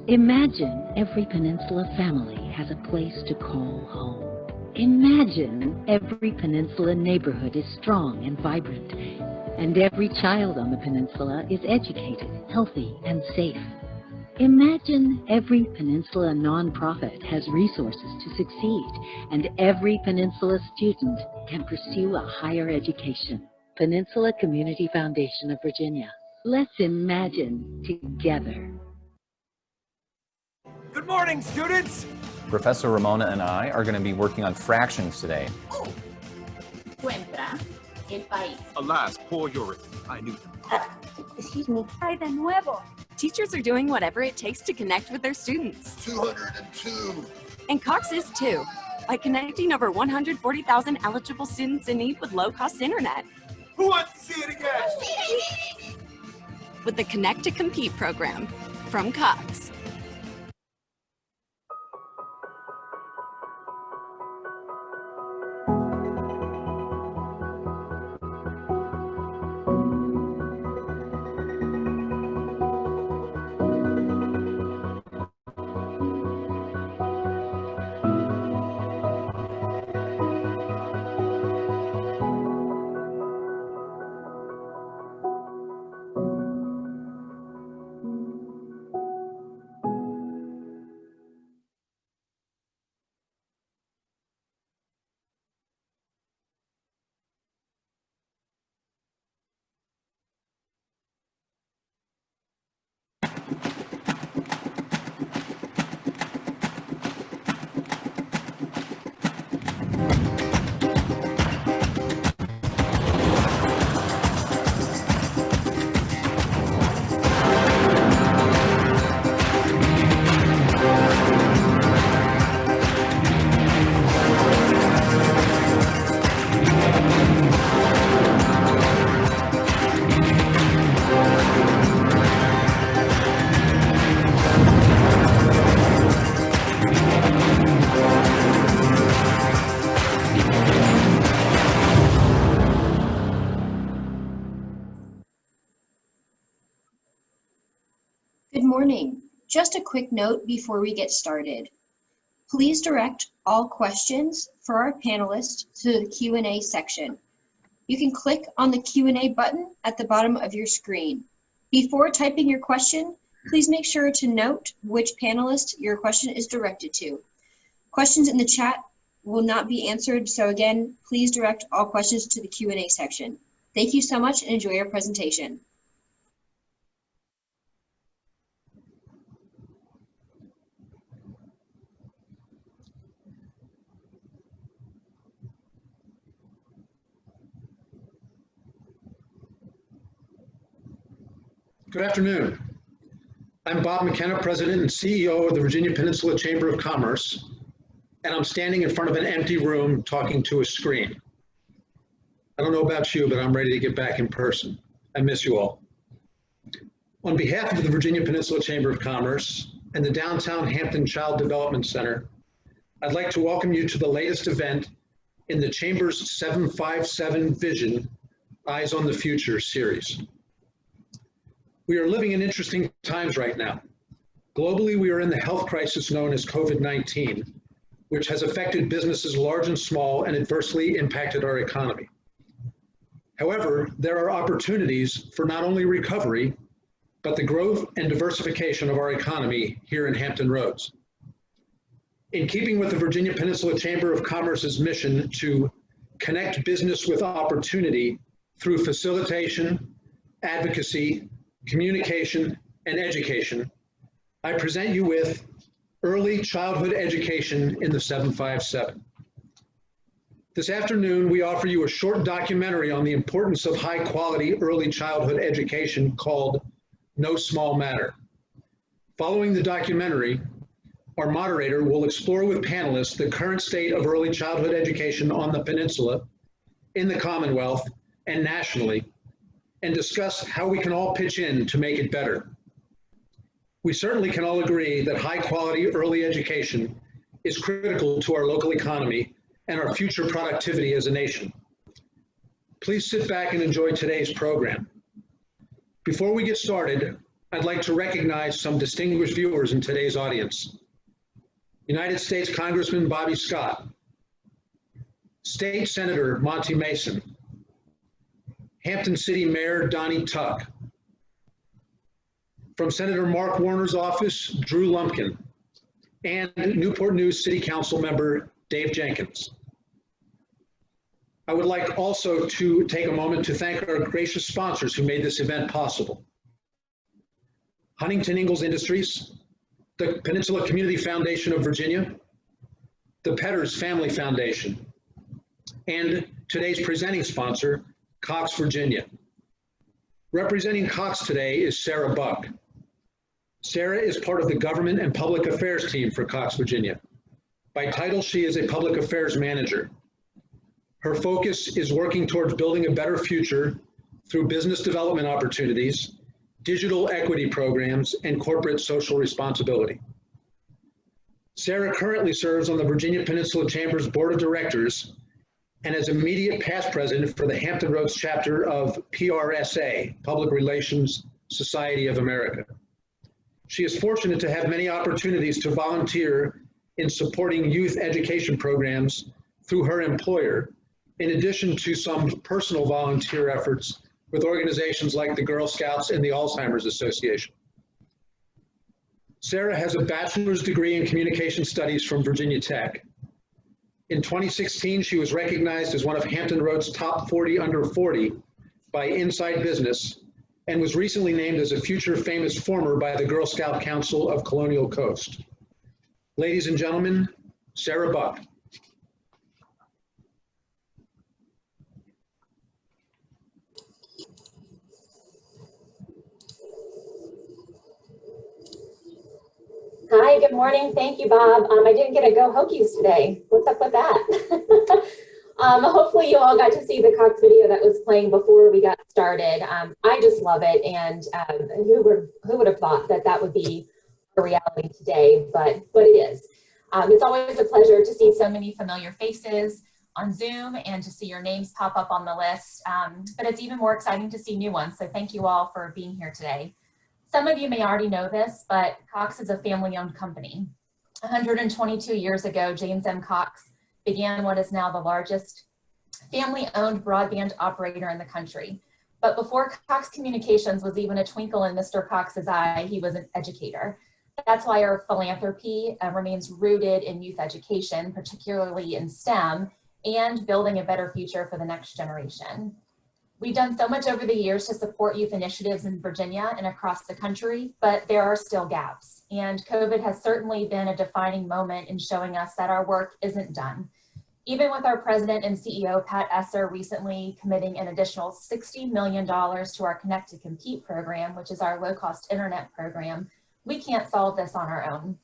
Imagine every Peninsula family has a place to call home. Imagine every Peninsula neighborhood is strong and vibrant, and every child on the Peninsula is educated, healthy, and safe. Imagine every Peninsula nonprofit has resources to succeed, and every Peninsula student can pursue a higher education. Peninsula Community Foundation of Virginia. Let's imagine together. Good morning, students! Professor Ramona and I are going to be working on fractions today. Encuentra el país. Alas, poor Yuri. I knew that. Excuse me. Ay, de nuevo. Teachers are doing whatever it takes to connect with their students. 202. And Cox is too, by connecting over 140,000 eligible students in need with low-cost internet. Who wants to see it again? With the Connect to Compete program from Cox. Good morning. Just a quick note before we get started. Please direct all questions for our panelists to the Q&A section. You can click on the Q&A button at the bottom of your screen. Before typing your question, please make sure to note which panelist your question is directed to. Questions in the chat will not be answered, so again, please direct all questions to the Q&A section. Thank you so much and enjoy your presentation. Good afternoon. I'm Bob McKenna, President and CEO of the Virginia Peninsula Chamber of Commerce, and I'm standing in front of an empty room talking to a screen. I don't know about you, but I'm ready to get back in person. I miss you all. On behalf of the Virginia Peninsula Chamber of Commerce and the Downtown Hampton Child Development Center, I'd like to welcome you to the latest event in the Chamber's 757 Vision, Eyes on the Future series. We are living in interesting times right now. Globally, we are in the health crisis known as COVID-19, which has affected businesses large and small and adversely impacted our economy. However, there are opportunities for not only recovery, but the growth and diversification of our economy here in Hampton Roads. In keeping with the Virginia Peninsula Chamber of Commerce's mission to connect business with opportunity through facilitation, advocacy, communication, and education, I present you with Early Childhood Education in the 757. This afternoon, we offer you a short documentary on the importance of high-quality early childhood education called No Small Matter. Following the documentary, our moderator will explore with panelists the current state of early childhood education on the peninsula, in the Commonwealth, and nationally, and discuss how we can all pitch in to make it better. We certainly can all agree that high-quality early education is critical to our local economy and our future productivity as a nation. Please sit back and enjoy today's program. Before we get started, I'd like to recognize some distinguished viewers in today's audience. United States Congressman Bobby Scott, State Senator Monty Mason, Hampton City Mayor Donnie Tuck, from Senator Mark Warner's office, Drew Lumpkin, and Newport News City Council member Dave Jenkins. I would like also to take a moment to thank our gracious sponsors who made this event possible. Huntington Ingalls Industries, the Peninsula Community Foundation of Virginia, the Petters Family Foundation, and today's presenting sponsor, Cox Virginia. Representing Cox today is Sarah Buck. Sarah is part of the Government and Public Affairs team for Cox Virginia. By title, she is a Public Affairs Manager. Her focus is working towards building a better future through business development opportunities, digital equity programs, and corporate social responsibility. Sarah currently serves on the Virginia Peninsula Chamber's Board of Directors and is immediate past president for the Hampton Roads chapter of PRSA, Public Relations Society of America. She is fortunate to have many opportunities to volunteer in supporting youth education programs through her employer, in addition to some personal volunteer efforts with organizations like the Girl Scouts and the Alzheimer's Association. Sarah has a bachelor's degree in communication studies from Virginia Tech. In 2016, she was recognized as one of Hampton Roads' top 40 under 40 by Inside Business and was recently named as a future famous former by the Girl Scout Council of Colonial Coast. Ladies and gentlemen, Sarah Buck. Hi, good morning. Thank you, Bob. I didn't get to go Hokies today. What's up with that? Hopefully you all got to see the Cox video that was playing before we got started. I just love it, and who would have thought that that would be a reality today, but it is. It's always a pleasure to see so many familiar faces on Zoom and to see your names pop up on the list, but it's even more exciting to see new ones, so thank you all for being here today. Some of you may already know this, but Cox is a family-owned company. 122 years ago, James M. Cox began what is now the largest family-owned broadband operator in the country. But before Cox Communications was even a twinkle in Mr. Cox's eye, he was an educator. That's why our philanthropy remains rooted in youth education, particularly in STEM, and building a better future for the next generation. We've done so much over the years to support youth initiatives in Virginia and across the country, but there are still gaps. And COVID has certainly been a defining moment in showing us that our work isn't done. Even with our president and CEO, Pat Esser, recently committing an additional $60 million to our Connect to Compete program, which is our low-cost internet program, we can't solve this on our own.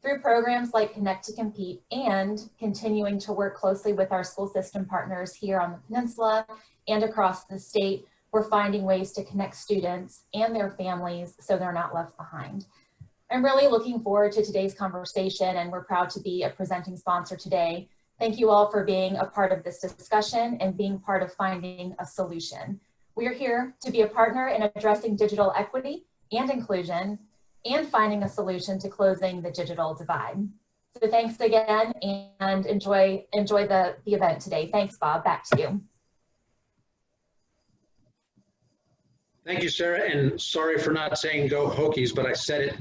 Through programs like Connect to Compete and continuing to work closely with our school system partners here on the peninsula and across the state, we're finding ways to connect students and their families so they're not left behind. I'm really looking forward to today's conversation, and we're proud to be a presenting sponsor today. Thank you all for being a part of this discussion and being part of finding a solution. We're here to be a partner in addressing digital equity and inclusion and finding a solution to closing the digital divide. So thanks again, and enjoy the event today. Thanks, Bob. Back to you. Thank you, Sarah, and sorry for not saying go Hokies, but I said it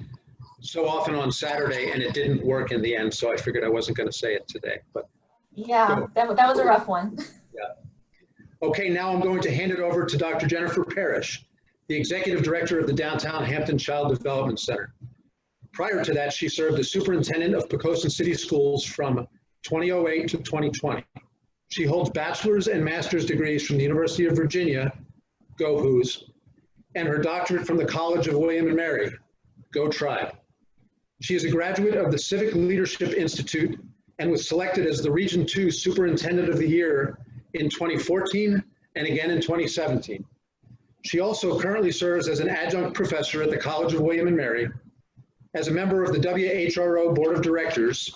so often on Saturday and it didn't work in the end, so I figured I wasn't going to say it today. But yeah, that was a rough one. Yeah. Okay, now I'm going to hand it over to Dr. Jennifer Parrish, the Executive Director of the Downtown Hampton Child Development Center. Prior to that, she served as Superintendent of Poquoson City Schools from 2008 to 2020. She holds bachelor's and master's degrees from the University of Virginia, go Hoos, and her doctorate from the College of William and Mary, go Tribe. She is a graduate of the Civic Leadership Institute and was selected as the Region 2 Superintendent of the Year in 2014 and again in 2017. She also currently serves as an adjunct professor at the College of William and Mary, as a member of the WHRO Board of Directors,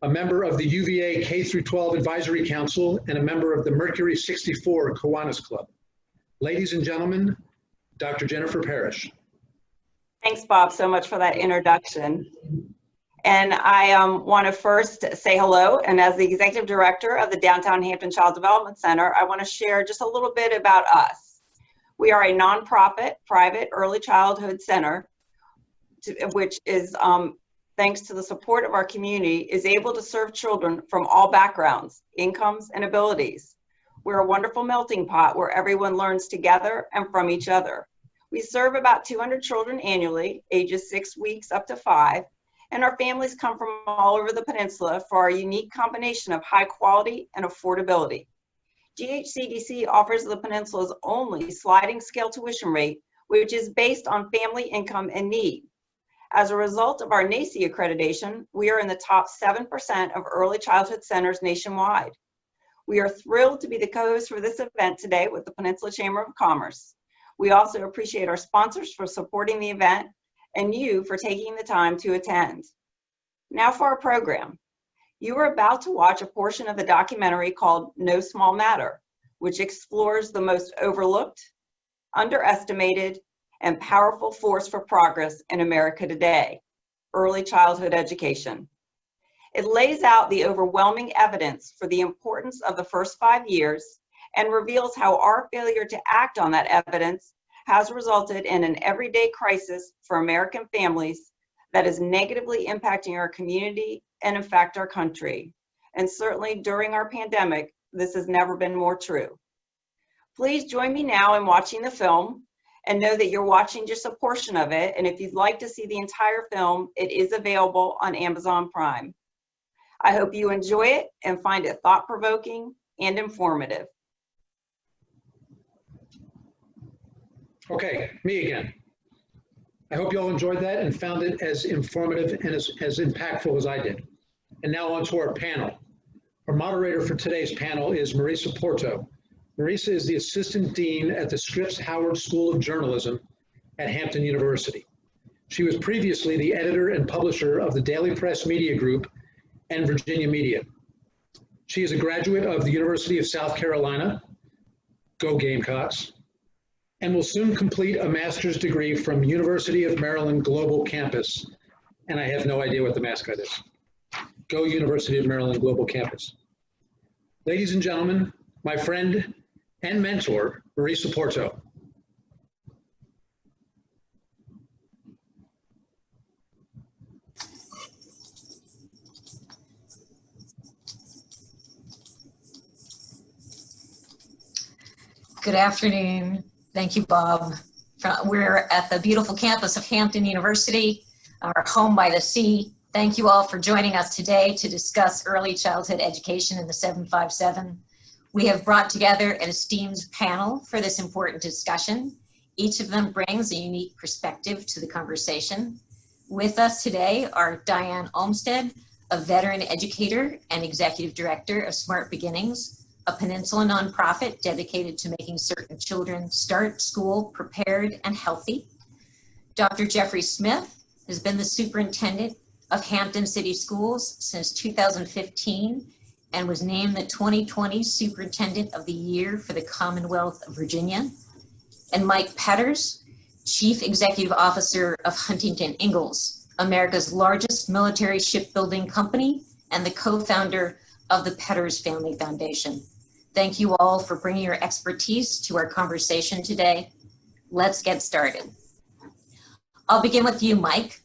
a member of the UVA K-12 Advisory Council, and a member of the Mercury 64 Kiwanis Club. Ladies and gentlemen, Dr. Jennifer Parrish. Thanks, Bob, so much for that introduction. And I want to first say hello. And as the Executive Director of the Downtown Hampton Child Development Center, I want to share just a little bit about us. We are a nonprofit, private early childhood center, which is, thanks to the support of our community, is able to serve children from all backgrounds, incomes, and abilities. We're a wonderful melting pot where everyone learns together and from each other. We serve about 200 children annually, ages 6 weeks up to 5, and our families come from all over the peninsula for our unique combination of high quality and affordability. DHCDC offers the peninsula's only sliding scale tuition rate, which is based on family income and need. As a result of our NACCE accreditation, we are in the top 7% of early childhood centers nationwide. We are thrilled to be the co-host for this event today with the Peninsula Chamber of Commerce. We also appreciate our sponsors for supporting the event and you for taking the time to attend. Now for our program. You are about to watch a portion of the documentary called No Small Matter, which explores the most overlooked, underestimated, and powerful force for progress in America today, early childhood education. It lays out the overwhelming evidence for the importance of the first 5 years and reveals how our failure to act on that evidence has resulted in an everyday crisis for American families that is negatively impacting our community and in fact our country. And certainly during our pandemic, this has never been more true. Please join me now in watching the film and know that you're watching just a portion of it. And if you'd like to see the entire film, it is available on Amazon Prime. I hope you enjoy it and find it thought-provoking and informative. Okay, me again. I hope you all enjoyed that and found it as informative and as impactful as I did. And now on to our panel. Our moderator for today's panel is Marisa Porto. Marisa is the Assistant Dean at the Scripps Howard School of Journalism at Hampton University. She was previously the editor and publisher of the Daily Press Media Group and Virginia Media. She is a graduate of the University of South Carolina, go Gamecocks, and will soon complete a master's degree from University of Maryland Global Campus. And I have no idea what the mascot is. Go University of Maryland Global Campus. Ladies and gentlemen, my friend and mentor, Marisa Porto. Good afternoon. Thank you, Bob. We're at the beautiful campus of Hampton University, our home by the sea. Thank you all for joining us today to discuss early childhood education in the 757. We have brought together an esteemed panel for this important discussion. Each of them brings a unique perspective to the conversation. With us today are Diane Olmstead, a veteran educator and executive director of Smart Beginnings, a Peninsula nonprofit dedicated to making certain children start school prepared and healthy. Dr. Jeffrey Smith has been the superintendent of Hampton City Schools since 2015 and was named the 2020 Superintendent of the Year for the Commonwealth of Virginia. And Mike Petters, Chief Executive Officer of Huntington Ingalls, America's largest military shipbuilding company and the co-founder of the Petters Family Foundation. Thank you all for bringing your expertise to our conversation today. Let's get started. I'll begin with you, Mike.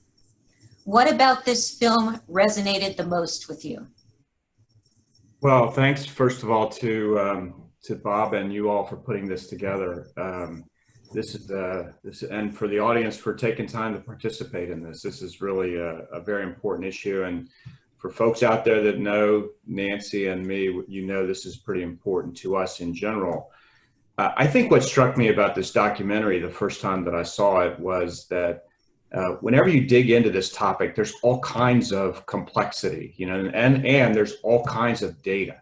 What about this film resonated the most with you? Well, thanks first of all to Bob and you all for putting this together. This and for the audience for taking time to participate in this. This is really a very important issue, and for folks out there that know Nancy and me, you know this is pretty important to us in general. I think what struck me about this documentary the first time that I saw it was that whenever you dig into this topic, there's all kinds of complexity, you know, and there's all kinds of data.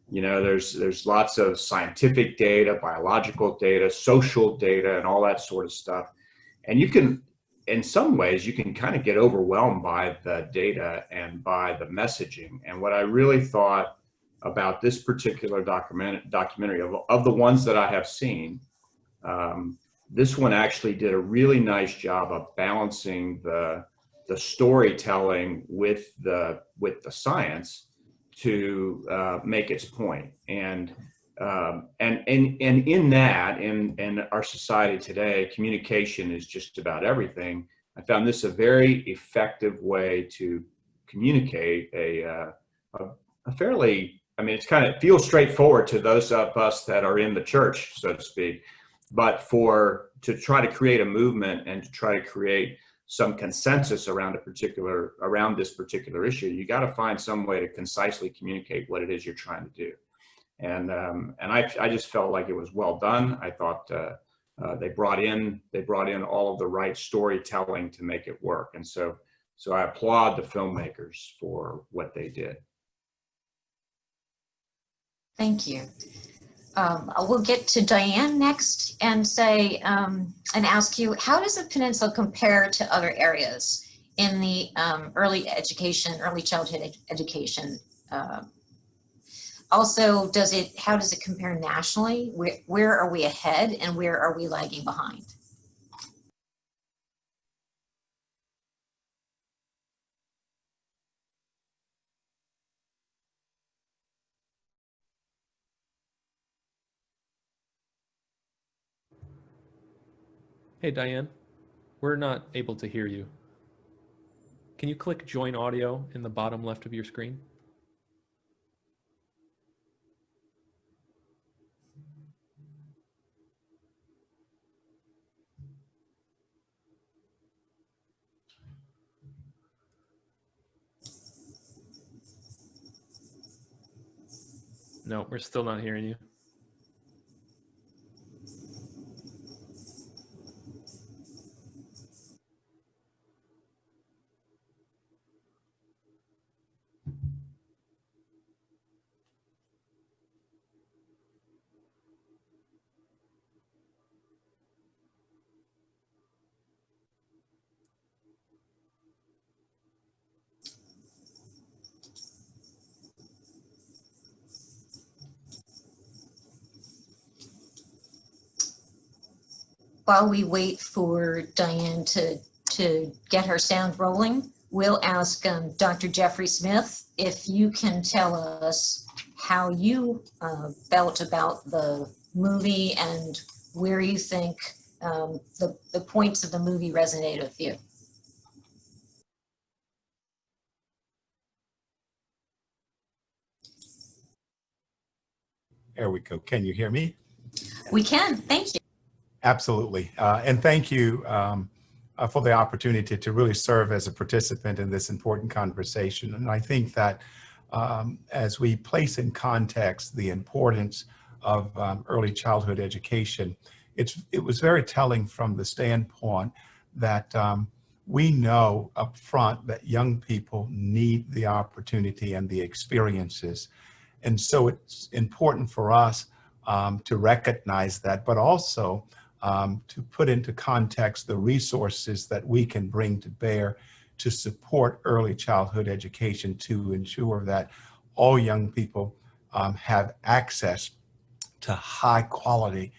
You know, there's lots of scientific data, biological data, social data, and all that sort of stuff. And you can, in some ways, you can kind of get overwhelmed by the data and by the messaging. And what I really thought about this particular documentary of the ones that I have seen, this one actually did a really nice job of balancing the storytelling with the science to make its point. And in that, in our society today, communication is just about everything. I found this a very effective way to communicate a fairly, I mean, it feels straightforward to those of us that are in the church, so to speak, but to try to create a movement and to try to create some consensus around this particular issue, you got to find some way to concisely communicate what it is you're trying to do. And I just felt like it was well done. I thought they brought in all of the right storytelling to make it work. And so I applaud the filmmakers for what they did. Thank you. We'll get to Diane next and say, and ask you, how does the peninsula compare to other areas in the early childhood education? Also, how does it compare nationally? Where are we ahead and where are we lagging behind? Hey, Diane, we're not able to hear you. Can you click Join Audio in the bottom left of your screen? No, we're still not hearing you. While we wait for Diane to get her sound rolling, we'll ask Dr. Jeffrey Smith if you can tell us how you felt about the movie and where you think the points of the movie resonated with you. There we go. Can you hear me? We can. Thank you. Absolutely. And thank you for the opportunity to really serve as a participant in this important conversation. And I think that as we place in context the importance of early childhood education, it was very telling from the standpoint that we know up front that young people need the opportunity and the experiences. And so it's important for us to recognize that, but also to put into context the resources that we can bring to bear to support early childhood education to ensure that all young people have access to high quality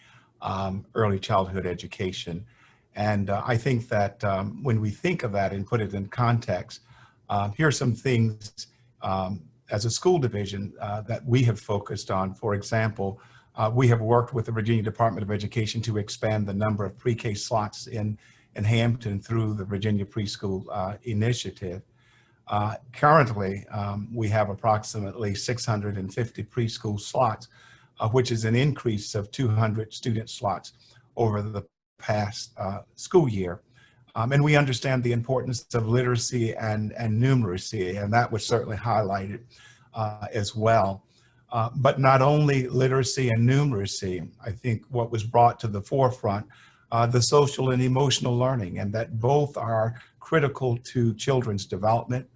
early childhood education. And I think that when we think of that and put it in context, here are some things as a school division that we have focused on. For example, we have worked with the Virginia Department of Education to expand the number of pre-K slots in Hampton through the Virginia Preschool Initiative. Currently, we have approximately 650 preschool slots, which is an increase of 200 student slots over the past school year. And we understand the importance of literacy and numeracy, and that was certainly highlighted as well. But not only literacy and numeracy, I think what was brought to the forefront, the social and emotional learning, and that both are critical to children's development.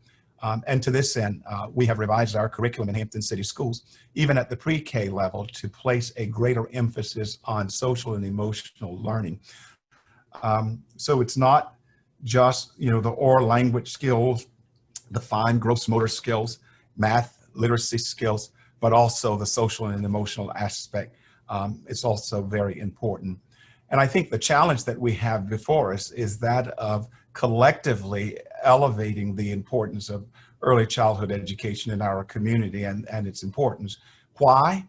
And to this end, we have revised our curriculum in Hampton City Schools, even at the pre-K level, to place a greater emphasis on social and emotional learning. So it's not just, the oral language skills, the fine gross motor skills, math, literacy skills, but also the social and emotional aspect. It's also very important. And I think the challenge that we have before us is that of collectively elevating the importance of early childhood education in our community and its importance. Why?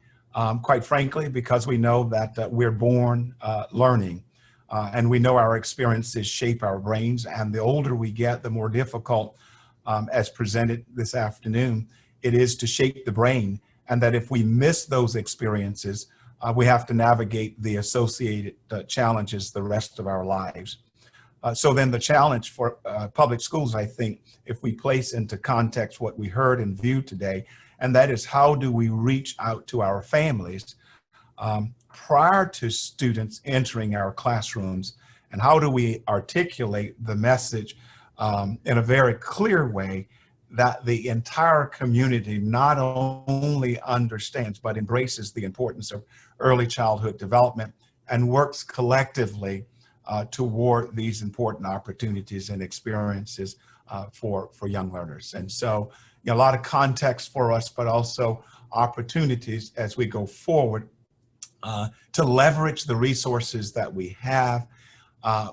Quite frankly, because we know that we're born learning, and we know our experiences shape our brains, and the older we get, the more difficult, as presented this afternoon, it is to shape the brain, and that if we miss those experiences, we have to navigate the associated challenges the rest of our lives. So then the challenge for public schools, I think, if we place into context what we heard and viewed today, and that is how do we reach out to our families prior to students entering our classrooms, and how do we articulate the message in a very clear way that the entire community not only understands but embraces the importance of early childhood development and works collectively toward these important opportunities and experiences for young learners. And so, a lot of context for us, but also opportunities as we go forward to leverage the resources that we have,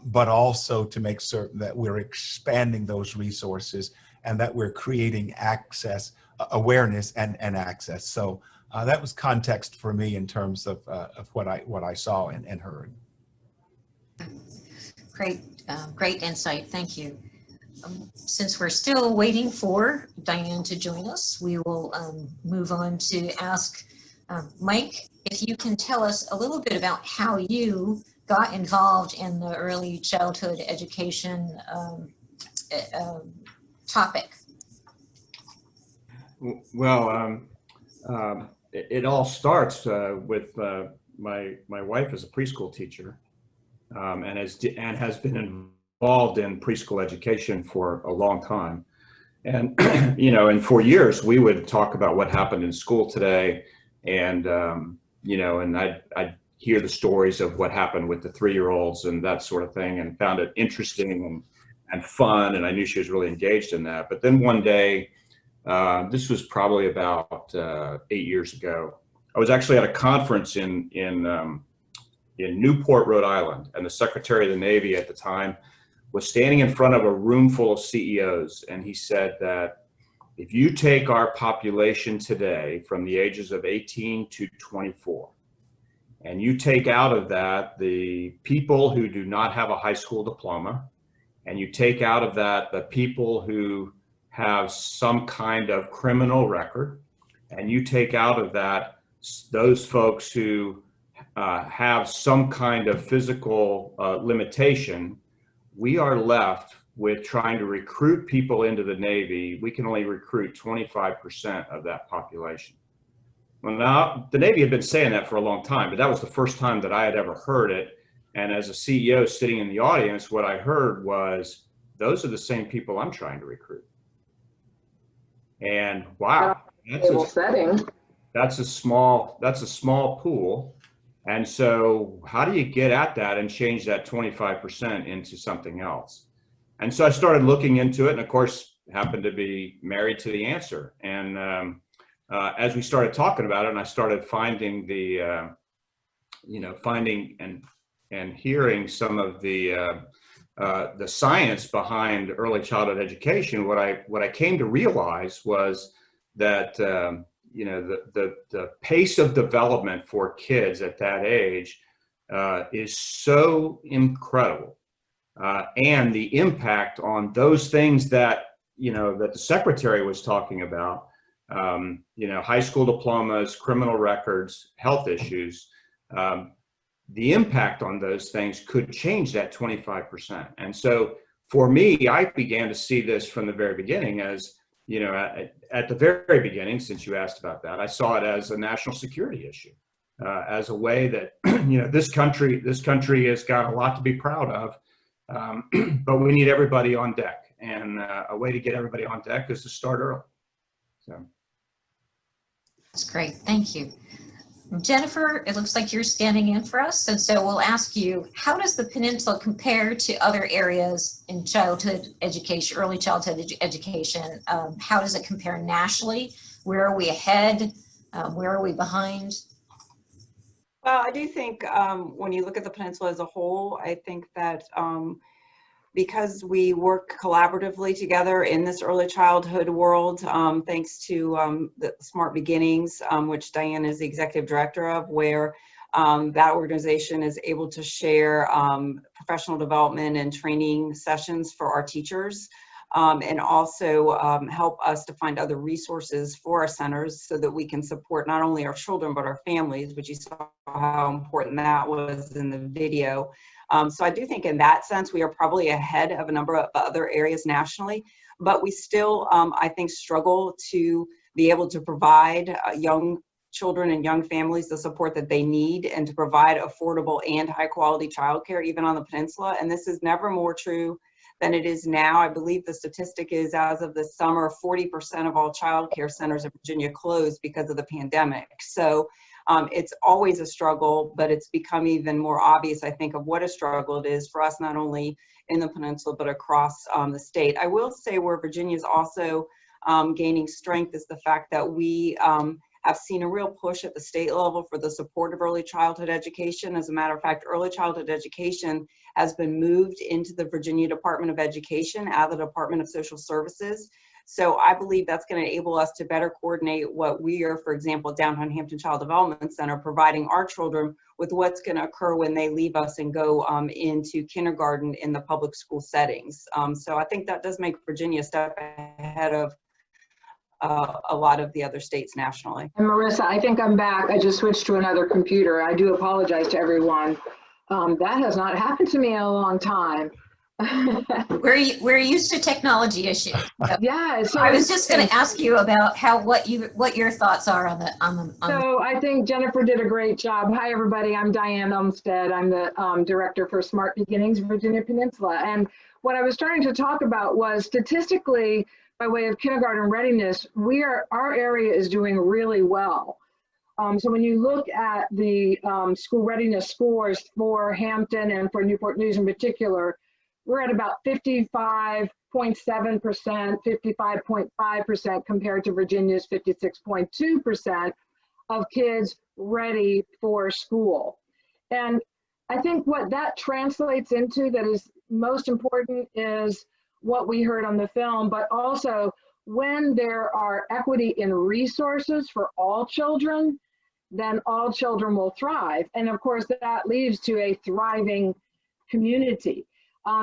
but also to make certain that we're expanding those resources and that we're creating access, awareness, and access. So that was context for me in terms of what I saw and heard. Great insight. Thank you. Since we're still waiting for Diane to join us, we will move on to ask Mike, if you can tell us a little bit about how you got involved in the early childhood education topic. Well, it all starts with my wife is a preschool teacher, and has been involved in preschool education for a long time. And, and for years we would talk about what happened in school today. And, and I'd hear the stories of what happened with the 3-year-olds and that sort of thing, and found it interesting and fun. And I knew she was really engaged in that. But then one day, this was probably about 8 years ago, I was actually at a conference in Newport, Rhode Island. And the Secretary of the Navy at the time was standing in front of a room full of CEOs, and he said that if you take our population today from the ages of 18 to 24, and you take out of that the people who do not have a high school diploma, and you take out of that the people who have some kind of criminal record, and you take out of that those folks who have some kind of physical limitation, we are left with trying to recruit people into the Navy. We can only recruit 25% of that population. Well, now, the Navy had been saying that for a long time, but that was the first time that I had ever heard it. And as a CEO sitting in the audience, what I heard was, those are the same people I'm trying to recruit. And wow, that's a small pool. And so how do you get at that and change that 25% into something else? And so I started looking into it, and of course, happened to be married to the answer. And as we started talking about it, and I started finding the, finding and hearing some of the science behind early childhood education, what I came to realize was that the pace of development for kids at that age is so incredible, and the impact on those things that that the Secretary was talking about, high school diplomas, criminal records, health issues, the impact on those things could change that 25%. And so for me, I began to see this from the very beginning as, at the very beginning, since you asked about that, I saw it as a national security issue, as a way that, this country has got a lot to be proud of, but we need everybody on deck. And a way to get everybody on deck is to start early. So. That's great, thank you. Jennifer, it looks like you're standing in for us, and so we'll ask you, how does the Peninsula compare to other areas in childhood education, early childhood education? How does it compare nationally? Where are we ahead? Where are we behind? Well, I do think when you look at the peninsula as a whole, I think that because we work collaboratively together in this early childhood world, thanks to the Smart Beginnings, which Diane is the executive director of, where that organization is able to share professional development and training sessions for our teachers, and also help us to find other resources for our centers so that we can support not only our children but our families, which you saw how important that was in the video. So I do think in that sense we are probably ahead of a number of other areas nationally, but we still I think struggle to be able to provide young children and young families the support that they need and to provide affordable and high quality childcare even on the peninsula. And this is never more true than it is now. I believe the statistic is as of this summer, 40% of all childcare centers in Virginia closed because of the pandemic. So it's always a struggle, but it's become even more obvious, I think, of what a struggle it is for us, not only in the peninsula, but across the state. I will say where Virginia is also gaining strength is the fact that we have seen a real push at the state level for the support of early childhood education. As a matter of fact, early childhood education has been moved into the Virginia Department of Education out of the Department of Social Services. So I believe that's going to enable us to better coordinate what we are, for example, Downtown Hampton Child Development Center, providing our children with what's going to occur when they leave us and go into kindergarten in the public school settings. So I think that does make Virginia a step ahead of a lot of the other states nationally. And Marissa, I think I'm back. I just switched to another computer. I do apologize to everyone. That has not happened to me in a long time. We're used to technology issues. So yeah. So I was just going to ask you about what your thoughts are on the. So I think Jennifer did a great job. Hi everybody, I'm Diane Olmstead. I'm the director for Smart Beginnings Virginia Peninsula. And what I was trying to talk about was statistically, by way of kindergarten readiness, our area is doing really well. So when you look at the school readiness scores for Hampton and for Newport News in particular, we're at about 55.7%, 55.5% compared to Virginia's 56.2% of kids ready for school. And I think what that translates into that is most important is what we heard on the film, but also when there are equity in resources for all children, then all children will thrive. And of course, that leads to a thriving community.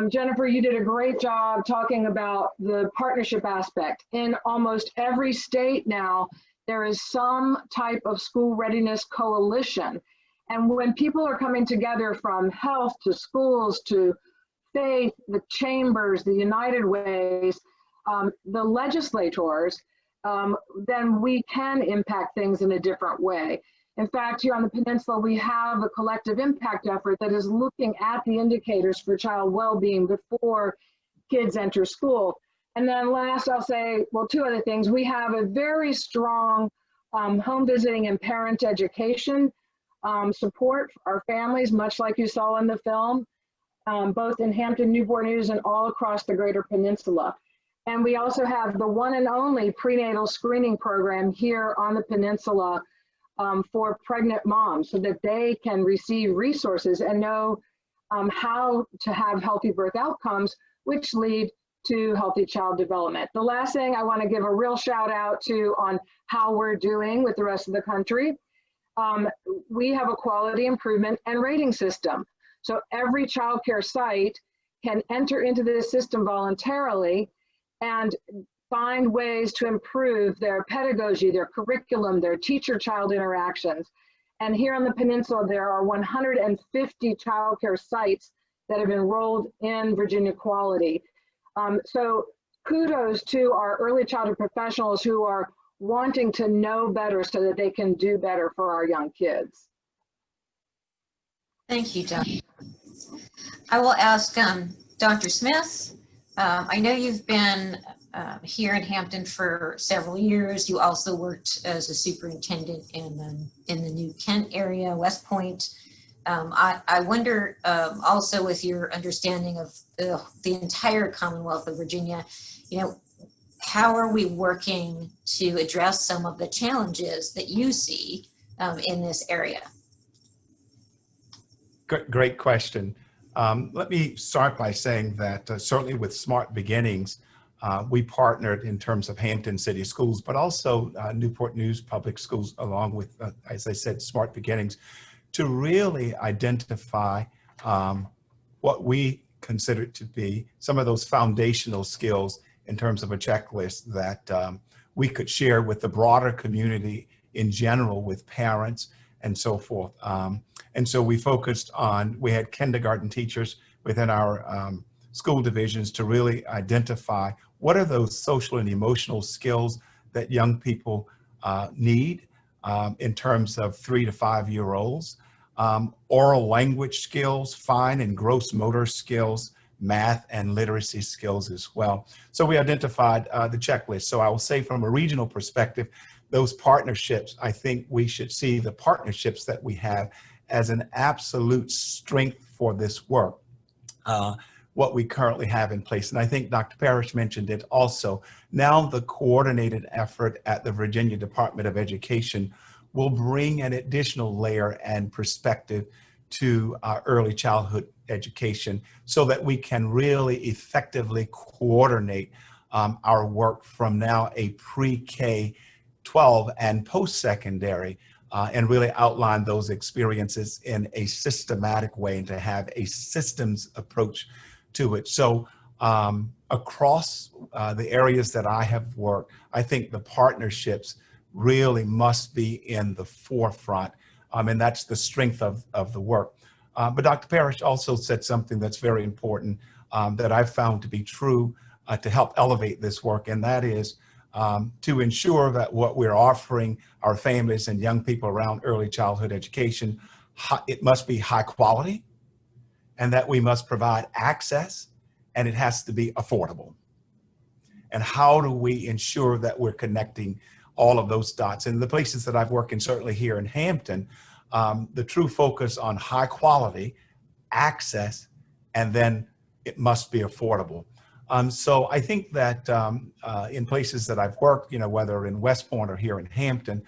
Jennifer, you did a great job talking about the partnership aspect. In almost every state now, there is some type of school readiness coalition. And when people are coming together from health to schools to faith, the chambers, the United Ways, the legislators, then we can impact things in a different way. In fact, here on the peninsula, we have a collective impact effort that is looking at the indicators for child well-being before kids enter school. And then last, I'll say, well, two other things. We have a very strong home visiting and parent education support for our families, much like you saw in the film, both in Hampton, Newport News, and all across the greater peninsula. And we also have the one and only prenatal screening program here on the peninsula for pregnant moms so that they can receive resources and know how to have healthy birth outcomes, which lead to healthy child development. The last thing I want to give a real shout out to on how we're doing with the rest of the country. We have a quality improvement and rating system. So every childcare site can enter into this system voluntarily and find ways to improve their pedagogy, their curriculum, their teacher-child interactions. And here on the peninsula, there are 150 childcare sites that have enrolled in Virginia Quality. So kudos to our early childhood professionals who are wanting to know better so that they can do better for our young kids. Thank you, John. I will ask Dr. Smith. I know you've been here in Hampton for several years. You also worked as a superintendent in the New Kent area, West Point. I wonder also with your understanding of the entire Commonwealth of Virginia, how are we working to address some of the challenges that you see in this area? Great question. Let me start by saying that certainly with Smart Beginnings, we partnered in terms of Hampton City Schools, but also Newport News Public Schools, along with, as I said, Smart Beginnings, to really identify what we consider to be some of those foundational skills in terms of a checklist that we could share with the broader community in general, with parents and so forth. And so we focused on, we had kindergarten teachers within our school divisions to really identify what are those social and emotional skills that young people need in terms of 3 to 5 year olds, oral language skills, fine and gross motor skills, math and literacy skills as well. So we identified the checklist. So I will say from a regional perspective, those partnerships, I think we should see the partnerships that we have as an absolute strength for this work, what we currently have in place. And I think Dr. Parrish mentioned it also. Now the coordinated effort at the Virginia Department of Education will bring an additional layer and perspective to our early childhood education so that we can really effectively coordinate our work from now a pre-K 12 and post-secondary and really outline those experiences in a systematic way and to have a systems approach to it. So across the areas that I have worked, I think the partnerships really must be in the forefront, and that's the strength of the work. But Dr. Parrish also said something that's very important that I've found to be true to help elevate this work, and that is to ensure that what we're offering our families and young people around early childhood education, it must be high quality, and that we must provide access, and it has to be affordable. And how do we ensure that we're connecting all of those dots? In the places that I've worked in, certainly here in Hampton, the true focus on high quality, access, and then it must be affordable. So I think that in places that I've worked, you know, whether in West Point or here in Hampton,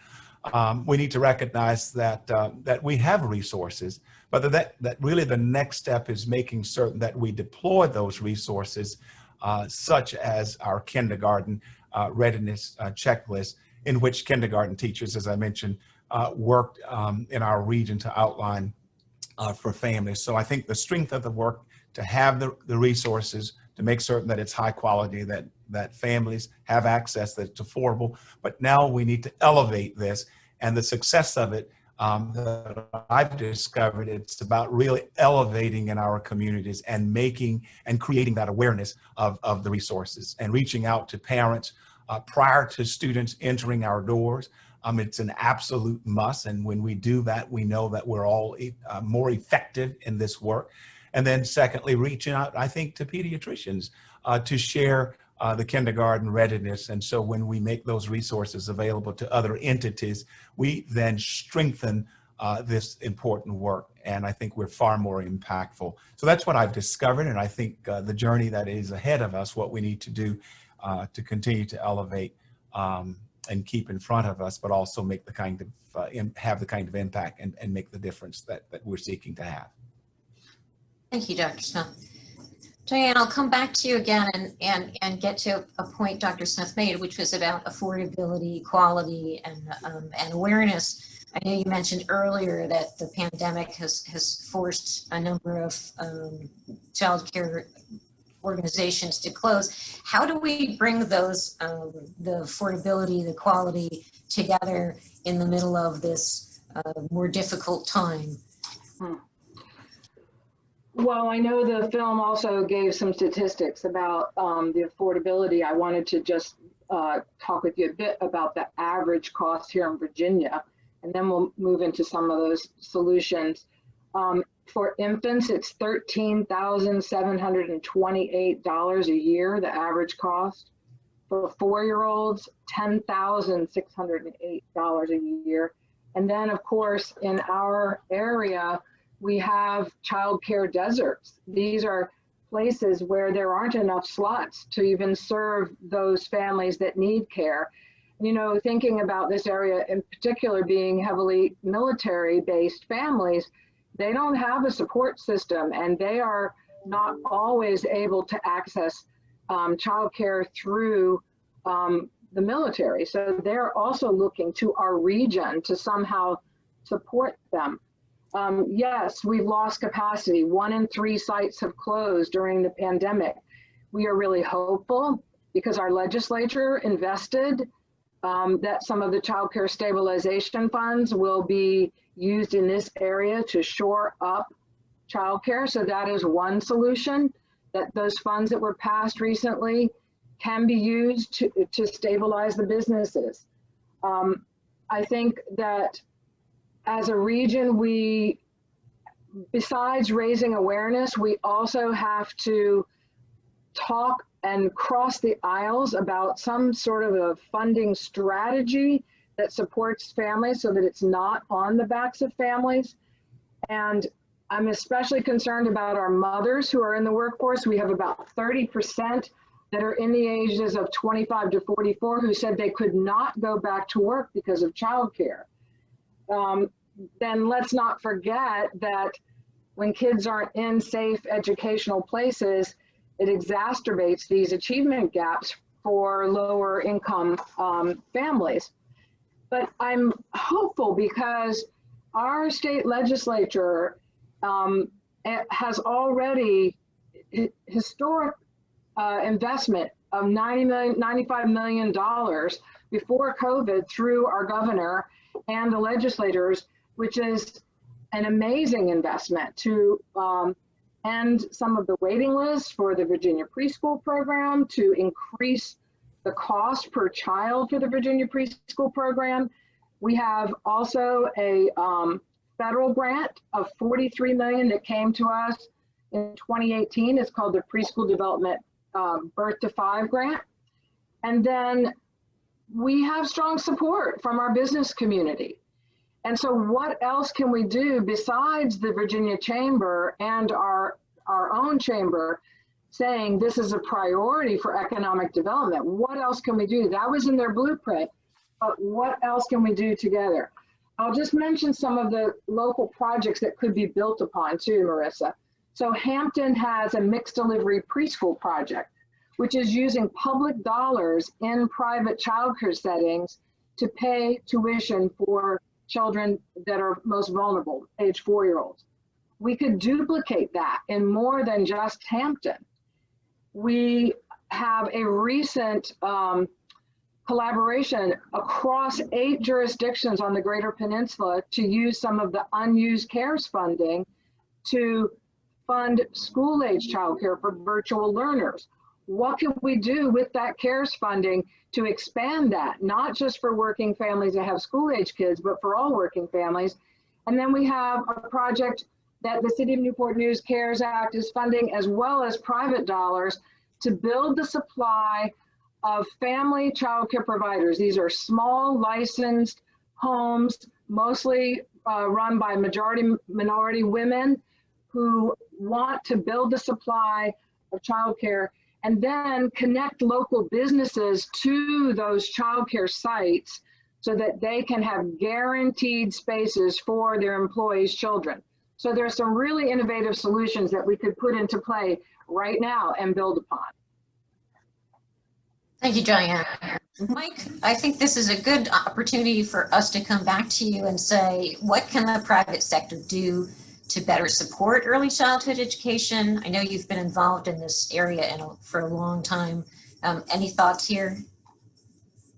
we need to recognize that that we have resources, but that really the next step is making certain that we deploy those resources, such as our kindergarten readiness checklist, in which kindergarten teachers, as I mentioned, worked in our region to outline for families. So I think the strength of the work to have the resources, to make certain that it's high quality, that families have access, that it's affordable. But now we need to elevate this, and the success of it that I've discovered, it's about really elevating in our communities and making and creating that awareness of the resources and reaching out to parents prior to students entering our doors. It's an absolute must, and when we do that, we know that we're all more effective in this work. And then secondly, reaching out, I think, to pediatricians to share the kindergarten readiness. And so when we make those resources available to other entities, we then strengthen this important work. And I think we're far more impactful. So that's what I've discovered. And I think the journey that is ahead of us, what we need to do to continue to elevate and keep in front of us, but also make the kind of, have the kind of impact and make the difference that we're seeking to have. Thank you, Dr. Smith. Diane, I'll come back to you again and get to a point Dr. Smith made, which was about affordability, quality, and awareness. I know you mentioned earlier that the pandemic has forced a number of child care organizations to close. How do we bring those, the affordability, the quality together in the middle of this more difficult time? Well, I know the film also gave some statistics about the affordability. I wanted to just talk with you a bit about the average cost here in Virginia, and then we'll move into some of those solutions. For infants, it's $13,728 a year, the average cost. For 4-year-olds, $10,608 a year. And then, of course, in our area, we have child care deserts. These are places where there aren't enough slots to even serve those families that need care. You know, thinking about this area in particular being heavily military-based families, they don't have a support system, and they are not always able to access childcare through the military. So they're also looking to our region to somehow support them. Yes, we've lost capacity. 1 in 3 sites have closed during the pandemic. We are really hopeful because our legislature invested that some of the child care stabilization funds will be used in this area to shore up child care. So that is one solution, that those funds that were passed recently can be used to stabilize the businesses. I think that as a region, we, besides raising awareness, we also have to talk and cross the aisles about some sort of a funding strategy that supports families so that it's not on the backs of families. And I'm especially concerned about our mothers who are in the workforce. We have about 30% that are in the ages of 25 to 44 who said they could not go back to work because of childcare. Then let's not forget that when kids aren't in safe educational places, it exacerbates these achievement gaps for lower income families. But I'm hopeful because our state legislature has already historic investment of $95 million before COVID through our governor and the legislators, which is an amazing investment to end some of the waiting lists for the Virginia preschool program, to increase the cost per child for the Virginia preschool program. We have also a federal grant of $43 million that came to us in 2018. It's called the Preschool Development Birth to 5 grant. And then we have strong support from our business community. And so what else can we do besides the Virginia Chamber and our own chamber saying this is a priority for economic development? What else can we do? That was in their blueprint, but what else can we do together? I'll just mention some of the local projects that could be built upon too, Marissa. So Hampton has a mixed delivery preschool project, which is using public dollars in private childcare settings to pay tuition for children that are most vulnerable, age 4-year-olds. We could duplicate that in more than just Hampton. We have a recent collaboration across 8 jurisdictions on the Greater Peninsula to use some of the unused CARES funding to fund school-age childcare for virtual learners. What can we do with that CARES funding to expand that, not just for working families that have school-age kids, but for all working families? And then we have a project that the City of Newport News CARES Act is funding, as well as private dollars, to build the supply of family childcare providers. These are small licensed homes, mostly run by minority women who want to build the supply of childcare and then connect local businesses to those childcare sites so that they can have guaranteed spaces for their employees' children. So there's some really innovative solutions that we could put into play right now and build upon. Thank you, Diane. Mike, I think this is a good opportunity for us to come back to you and say, what can the private sector do to better support early childhood education? I know you've been involved in this area for a long time. Any thoughts here?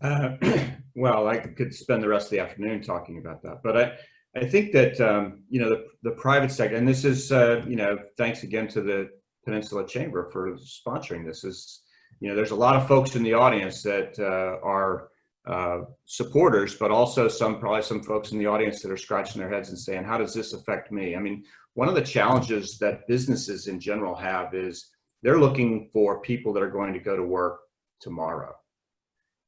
Well, I could spend the rest of the afternoon talking about that, but I think that, you know, the private sector, and this is, you know, thanks again to the Peninsula Chamber for sponsoring this. Is, you know, there's a lot of folks in the audience that are supporters, but also probably some folks in the audience that are scratching their heads and saying, how does this affect me? I mean, one of the challenges that businesses in general have is they're looking for people that are going to go to work tomorrow.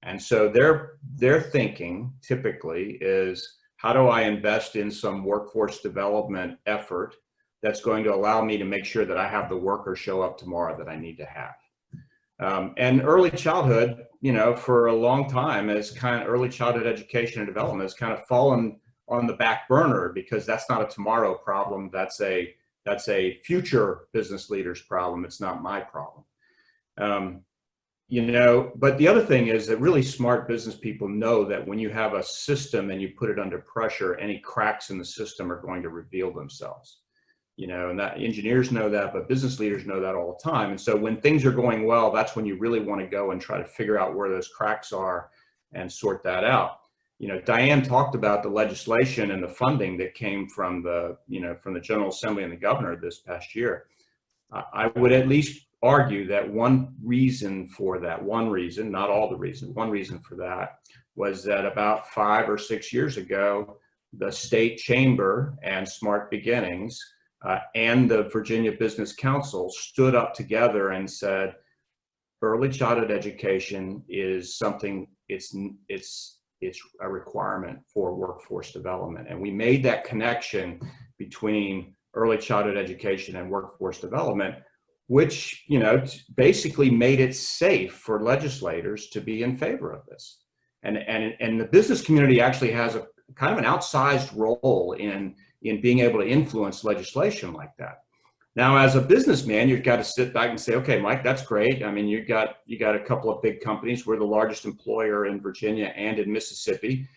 And so their thinking typically is, how do I invest in some workforce development effort that's going to allow me to make sure that I have the workers show up tomorrow that I need to have? And early childhood, you know, for a long time, early childhood education and development has kind of fallen on the back burner because that's not a tomorrow problem. That's a future business leaders problem. It's not my problem. You know, but the other thing is that really smart business people know that when you have a system and you put it under pressure, any cracks in the system are going to reveal themselves. You know, and that engineers know that, but business leaders know that all the time. And so when things are going well, that's when you really want to go and try to figure out where those cracks are and sort that out. You know, Diane talked about the legislation and the funding that came from the, you know, from the General Assembly and the governor this past year. I would at least argue that one reason for that, not all the reason, one reason for that was that about 5 or 6 years ago, the state chamber and Smart Beginnings and the Virginia Business Council stood up together and said, early childhood education is something, it's a requirement for workforce development. And we made that connection between early childhood education and workforce development, which, you know, basically made it safe for legislators to be in favor of this. And the business community actually has a kind of an outsized role in being able to influence legislation like that. Now, as a businessman, you've got to sit back and say, okay, Mike, that's great. I mean, you got a couple of big companies. We're the largest employer in Virginia and in Mississippi.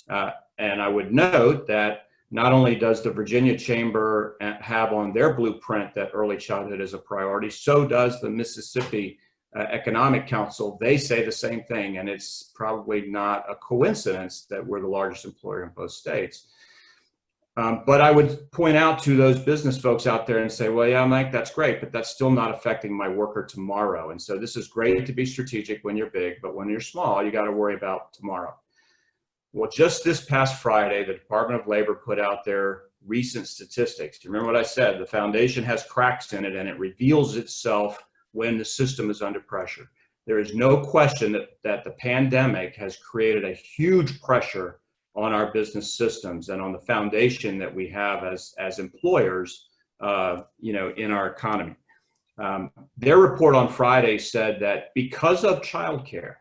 And I would note that not only does the Virginia Chamber have on their blueprint that early childhood is a priority, so does the Mississippi Economic Council. They say the same thing, and it's probably not a coincidence that we're the largest employer in both states. But I would point out to those business folks out there and say, well, yeah, Mike, that's great, but that's still not affecting my worker tomorrow. And so this is great to be strategic when you're big, but when you're small, you got to worry about tomorrow. Well, just this past Friday, the Department of Labor put out their recent statistics. Do you remember what I said? The foundation has cracks in it, and it reveals itself when the system is under pressure. There is no question that the pandemic has created a huge pressure on our business systems and on the foundation that we have as employers, you know, in our economy. Their report on Friday said that because of childcare,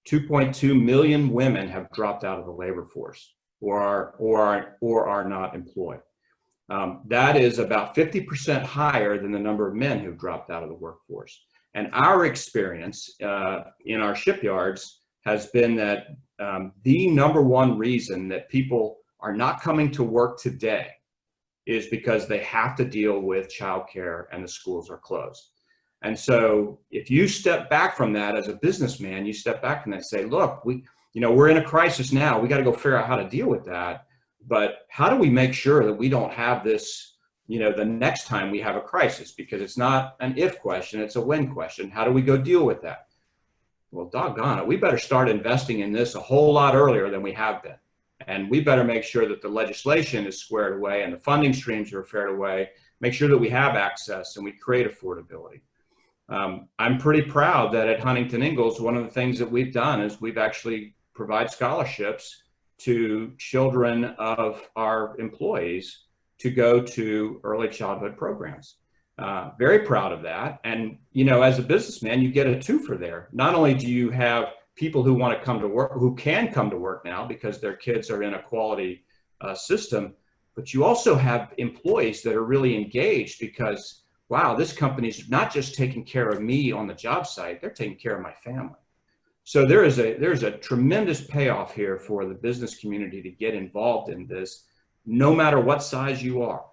2.2 million women have dropped out of the labor force or are not employed. That is about 50% higher than the number of men who've dropped out of the workforce. And our experience in our shipyards has been that the number one reason that people are not coming to work today is because they have to deal with childcare and the schools are closed. And so if you step back from that as a businessman, you step back from that and say, look, we're in a crisis now. We got to go figure out how to deal with that. But how do we make sure that we don't have this, you know, the next time we have a crisis? Because it's not an if question, it's a when question. How do we go deal with that? Well, doggone it, we better start investing in this a whole lot earlier than we have been. And we better make sure that the legislation is squared away and the funding streams are squared away, make sure that we have access and we create affordability. I'm pretty proud that at Huntington Ingalls, one of the things that we've done is we've actually provide scholarships to children of our employees to go to early childhood programs. Very proud of that. And, you know, as a businessman, you get a twofer there. Not only do you have people who want to come to work, who can come to work now because their kids are in a quality system, but you also have employees that are really engaged because, wow, this company's not just taking care of me on the job site, they're taking care of my family. So there's a tremendous payoff here for the business community to get involved in this, no matter what size you are,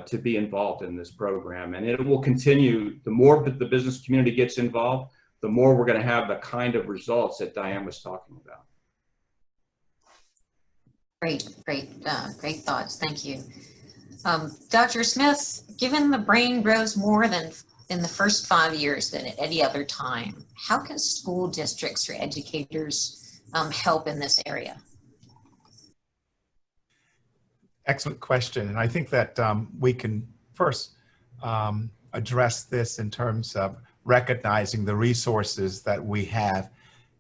to be involved in this program. And it will continue. The more the business community gets involved, the more we're going to have the kind of results that Diane was talking about. Great thoughts. Thank you. Dr. Smith, given the brain grows more than in the first 5 years than at any other time, how can school districts or educators help in this area? Excellent question. And I think that we can first address this in terms of recognizing the resources that we have.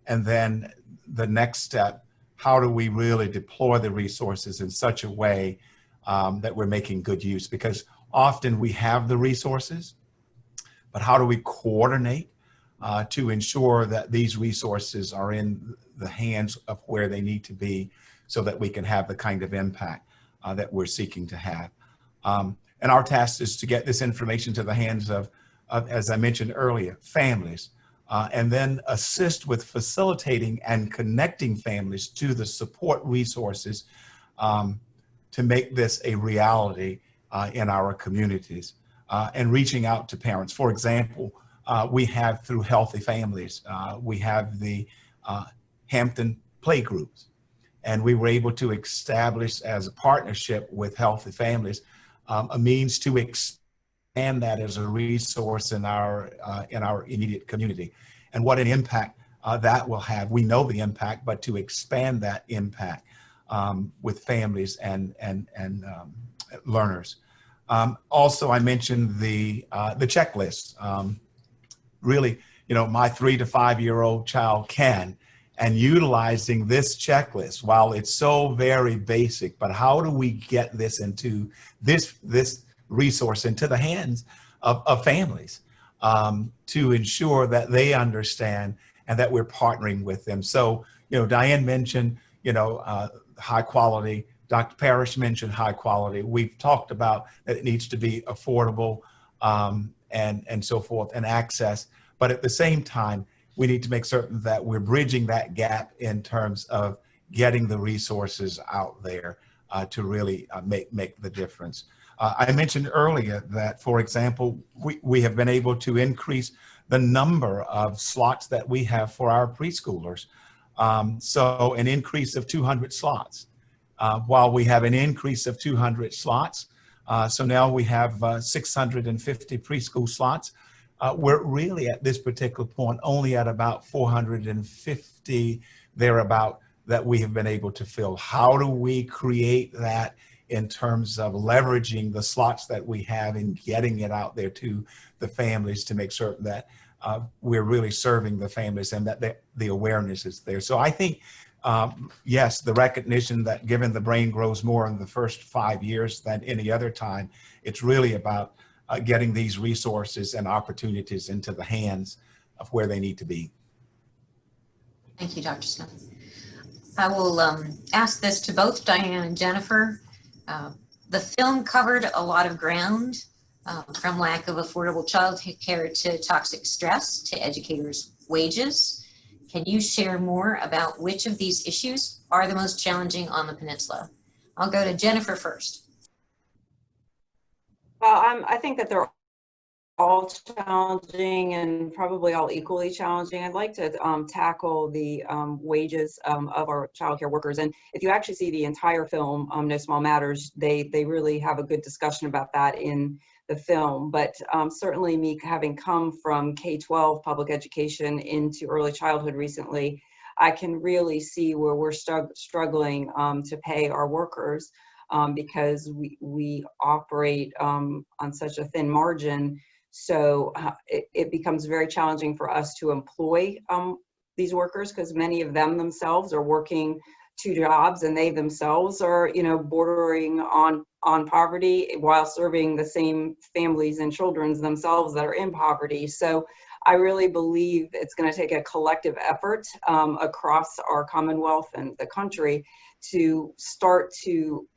And then the next step, how do we really deploy the resources in such a way that we're making good use? Because often we have the resources, but how do we coordinate to ensure that these resources are in the hands of where they need to be so that we can have the kind of impact that we're seeking to have. And our task is to get this information to the hands of as I mentioned earlier, families, and then assist with facilitating and connecting families to the support resources to make this a reality in our communities, and reaching out to parents. For example, we have through Healthy Families, we have the Hampton Playgroups, and we were able to establish as a partnership with Healthy Families a means to expand that as a resource in our immediate community. And what an impact that will have. We know the impact, but to expand that impact with families and learners. Also, I mentioned the checklist. Really, my 3 to 5 year old child can, and utilizing this checklist, while it's so very basic, but how do we get this into this resource into the hands of families to ensure that they understand and that we're partnering with them. So, Diane mentioned, high quality. Dr. Parrish mentioned high quality. We've talked about that it needs to be affordable and so forth, and access. But at the same time, we need to make certain that we're bridging that gap in terms of getting the resources out there to really make the difference. I mentioned earlier that, for example, we have been able to increase the number of slots that we have for our preschoolers. So an increase of 200 slots. While we have an increase of 200 slots, so now we have 650 preschool slots. We're really at this particular point only at about 450 thereabout that we have been able to fill. How do we create that in terms of leveraging the slots that we have and getting it out there to the families to make certain that we're really serving the families and that the awareness is there. So I think, yes, the recognition that given the brain grows more in the first 5 years than any other time, it's really about getting these resources and opportunities into the hands of where they need to be. Thank you, Dr. Smith. I will ask this to both Diane and Jennifer. The film covered a lot of ground, from lack of affordable child care to toxic stress to educators' wages. Can you share more about which of these issues are the most challenging on the peninsula? I'll go to Jennifer first. Well, I think that they're all challenging and probably all equally challenging. I'd like to tackle the wages of our child care workers. And if you actually see the entire film, No Small Matters, they really have a good discussion about that in the film. But certainly me having come from K-12 public education into early childhood recently, I can really see where we're struggling to pay our workers because we operate on such a thin margin. So it becomes very challenging for us to employ these workers because many of them themselves are working 2 jobs and they themselves are, bordering on poverty while serving the same families and children themselves that are in poverty. So I really believe it's going to take a collective effort across our Commonwealth and the country to start to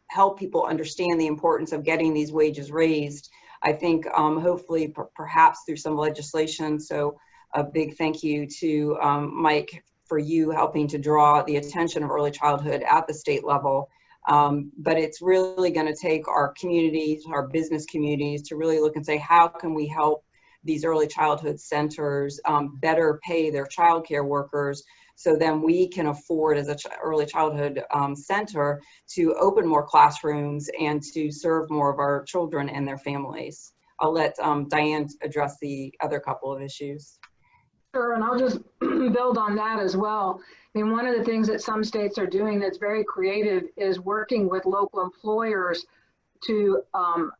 help people understand the importance of getting these wages raised. I think hopefully perhaps through some legislation. So a big thank you to Mike for you helping to draw the attention of early childhood at the state level. But it's really going to take our communities, our business communities to really look and say, how can we help these early childhood centers better pay their childcare workers so then we can afford as an early childhood center to open more classrooms and to serve more of our children and their families. I'll let Diane address the other couple of issues. Sure, and I'll just build on that as well. I mean, one of the things that some states are doing that's very creative is working with local employers to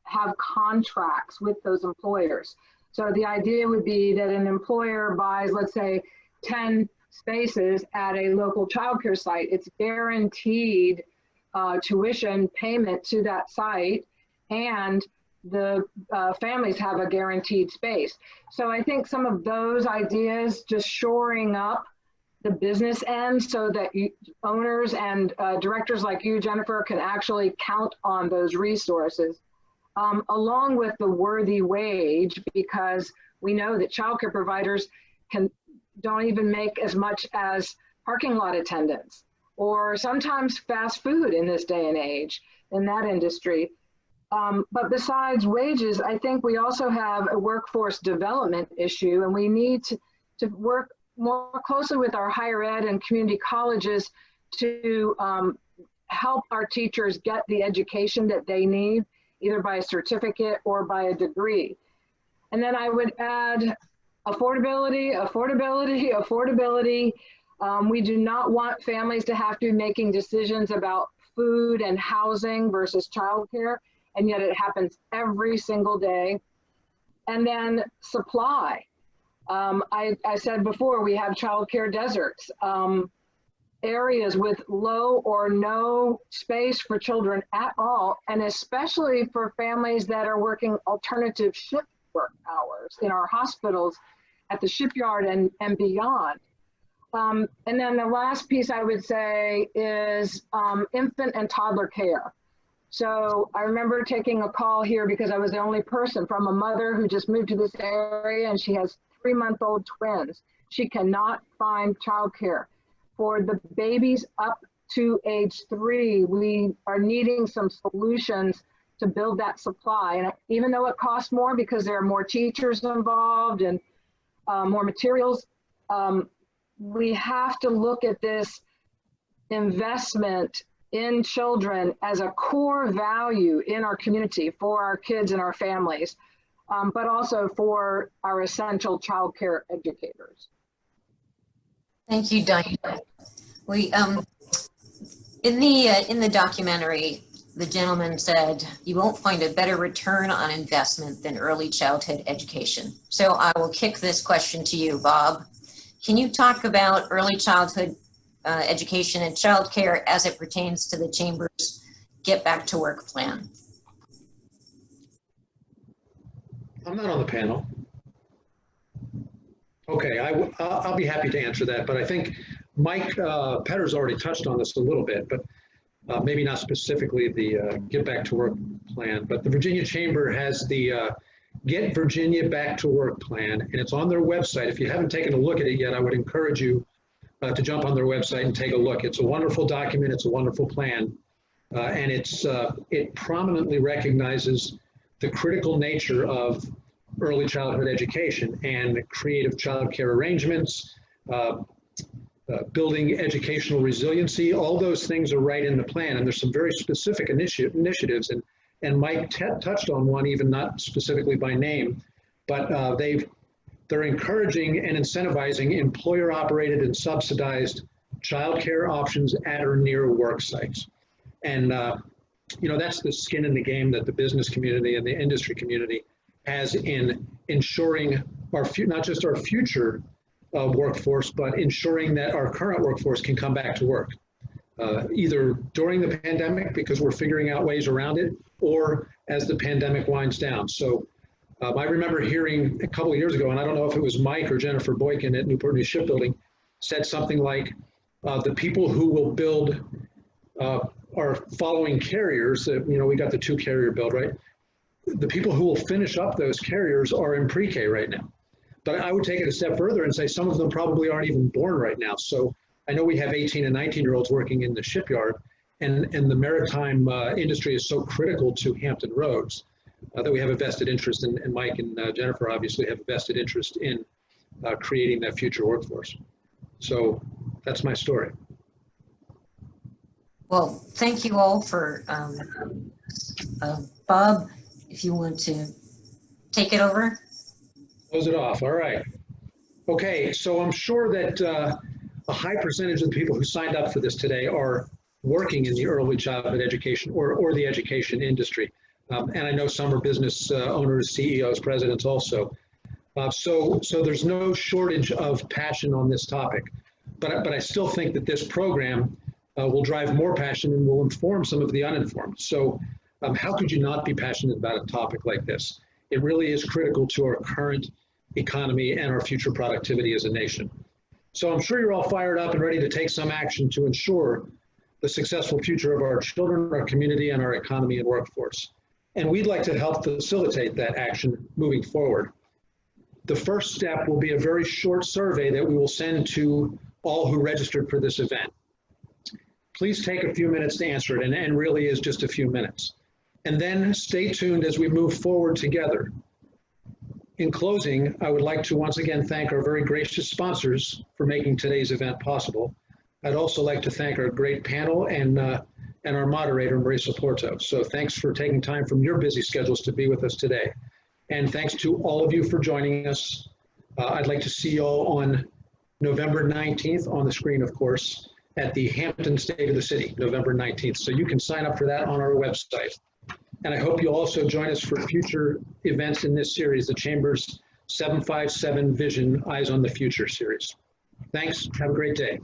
have contracts with those employers. So the idea would be that an employer buys, let's say, 10 spaces at a local childcare site. It's guaranteed tuition payment to that site, and the families have a guaranteed space. So I think some of those ideas, just shoring up the business end so that owners and directors like you, Jennifer, can actually count on those resources, along with the worthy wage, because we know that childcare providers don't even make as much as parking lot attendants, or sometimes fast food in this day and age in that industry. But besides wages, I think we also have a workforce development issue, and we need to work more closely with our higher ed and community colleges to help our teachers get the education that they need, either by a certificate or by a degree. And then I would add affordability, affordability, affordability. We do not want families to have to be making decisions about food and housing versus childcare, and yet it happens every single day. And then supply. I said before, we have childcare deserts, areas with low or no space for children at all, and especially for families that are working alternative shift work hours in our hospitals, at the shipyard and beyond. And then the last piece I would say is infant and toddler care. So I remember taking a call here because I was the only person from a mother who just moved to this area, and she has 3-month-old twins. She cannot find childcare. For the babies up to age 3, we are needing some solutions to build that supply. And even though it costs more because there are more teachers involved and more materials, we have to look at this investment in children as a core value in our community for our kids and our families, but also for our essential childcare educators. Thank you, Diane. We in the documentary, the gentleman said, "You won't find a better return on investment than early childhood education." So I will kick this question to you, Bob. Can you talk about early childhood education and childcare as it pertains to the Chamber's Get Back to Work plan? I'm not on the panel. Okay, I'll be happy to answer that, but I think Mike Petter's already touched on this a little bit, but maybe not specifically the Get Back to Work plan, but the Virginia Chamber has the Get Virginia Back to Work plan, and it's on their website. If you haven't taken a look at it yet, I would encourage you to jump on their website and take a look. It's a wonderful document, it's a wonderful plan, and it prominently recognizes the critical nature of early childhood education and creative childcare arrangements, building educational resiliency. All those things are right in the plan, and there's some very specific initiatives, and Mike touched on one, even not specifically by name, but they're encouraging and incentivizing employer-operated and subsidized childcare options at or near work sites. And you know, that's the skin in the game that the business community and the industry community has in ensuring not just our future workforce, but ensuring that our current workforce can come back to work, either during the pandemic because we're figuring out ways around it, or as the pandemic winds down. So I remember hearing a couple of years ago, and I don't know if it was Mike or Jennifer Boykin at Newport News Shipbuilding, said something like, the people who will build our following carriers, you know, we got the 2-carrier build, right? The people who will finish up those carriers are in pre-K right now. But I would take it a step further and say some of them probably aren't even born right now. So I know we have 18 and 19-year-olds working in the shipyard, and the maritime industry is so critical to Hampton Roads that we have a vested interest in, and Mike and Jennifer obviously have a vested interest in creating that future workforce. So that's my story. Well, thank you all for, Bob, if you want to take it over. Close it off, all right. Okay, so I'm sure that a high percentage of the people who signed up for this today are working in the early childhood education or the education industry. And I know some are business owners, CEOs, presidents also. So there's no shortage of passion on this topic. But I still think that this program will drive more passion and will inform some of the uninformed. So how could you not be passionate about a topic like this? It really is critical to our current economy and our future productivity as a nation. So I'm sure you're all fired up and ready to take some action to ensure the successful future of our children, our community, and our economy and workforce. And we'd like to help facilitate that action moving forward. The first step will be a very short survey that we will send to all who registered for this event. Please take a few minutes to answer it, and really is just a few minutes. And then stay tuned as we move forward together. In closing, I would like to once again thank our very gracious sponsors for making today's event possible. I'd also like to thank our great panel and our moderator, Marisa Porto. So thanks for taking time from your busy schedules to be with us today. And thanks to all of you for joining us. I'd like to see you all on November 19th on the screen, of course, at the Hampton State of the City, November 19th. So you can sign up for that on our website. And I hope you'll also join us for future events in this series, the Chamber's 757 Vision Eyes on the Future series. Thanks. Have a great day.